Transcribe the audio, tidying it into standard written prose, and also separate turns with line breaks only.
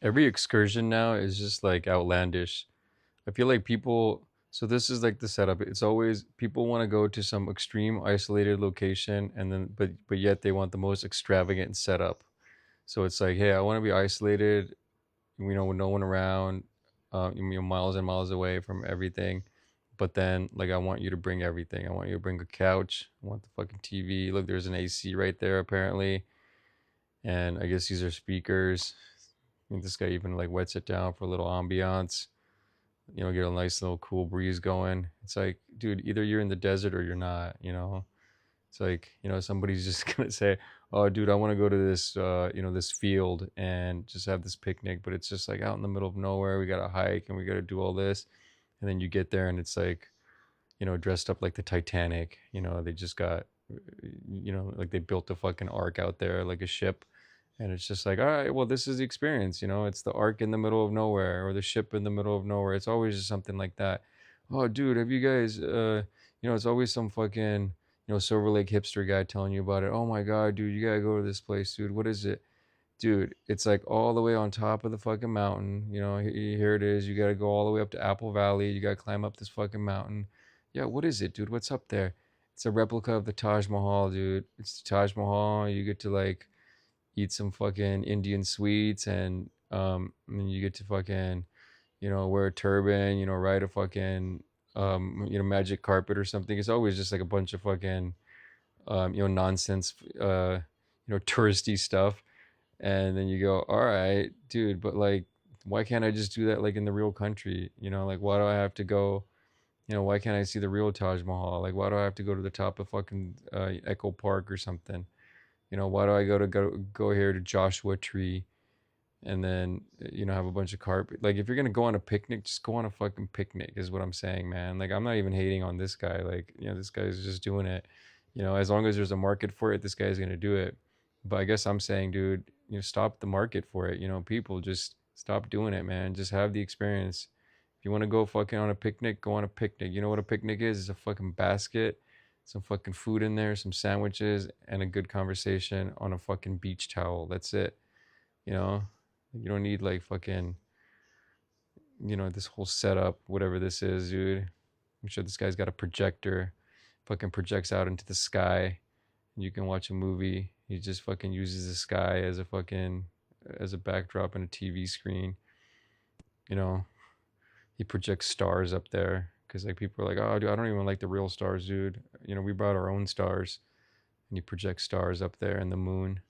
Every excursion now is just like outlandish. I feel like people, so this is like the setup. It's always people want to go to some extreme isolated location and then but yet they want the most extravagant setup. So it's like, hey, I want to be isolated, with no one around, miles and miles away from everything. But then, like, I want you to bring everything. I want you to bring a couch. I want the fucking TV. Look, there's an AC right there, apparently. And I guess these are speakers. I think this guy even like wets it down for a little ambiance. Get a nice little cool breeze going. It's like, dude, either you're in the desert or you're not. It's like, somebody's just gonna say, "Oh, dude, I want to go to this, this field and just have this picnic," but it's just like out in the middle of nowhere. We gotta hike and we gotta do all this, and then you get there and it's like, dressed up like the Titanic. They just got, like they built a fucking ark out there, like a ship, and it's just like, all right, well, this is the experience. It's the ark in the middle of nowhere or the ship in the middle of nowhere. It's always just something like that. Oh, dude, have you guys, it's always some fucking, Silver Lake hipster guy telling you about it. Oh my God, dude, you gotta go to this place, dude. What is it? Dude, it's like all the way on top of the fucking mountain. Here it is. You gotta go all the way up to Apple Valley. You gotta climb up this fucking mountain. Yeah, what is it, dude? What's up there? It's a replica of the Taj Mahal, dude. It's the Taj Mahal. You get to like eat some fucking Indian sweets, and you get to fucking, wear a turban, ride a fucking magic carpet or something. It's always just like a bunch of fucking nonsense, touristy stuff. And then you go, all right, dude, but like, why can't I just do that like in the real country? Like, why do I have to go? Why can't I see the real Taj Mahal? Like, why do I have to go to the top of fucking Echo Park or something? Why do I go here to Joshua Tree and then have a bunch of carpet? Like, if you're gonna go on a picnic, just go on a fucking picnic, is what I'm saying, man. Like, I'm not even hating on this guy. Like, this guy's just doing it. As long as there's a market for it, this guy's gonna do it. But I guess I'm saying, dude, stop the market for it. People just stop doing it, man. Just have the experience. If you want to go fucking on a picnic, go on a picnic. You know what a picnic is? It's a fucking basket, some fucking food in there, some sandwiches, and a good conversation on a fucking beach towel. That's it. You know, you don't need like fucking, this whole setup, whatever this is, dude. I'm sure this guy's got a projector, fucking projects out into the sky, and you can watch a movie. He just fucking uses the sky as a fucking, as a backdrop and a TV screen. You know, he projects stars up there because like people are like, oh, dude, I don't even like the real stars, dude. We brought our own stars, and he projects stars up there and the moon.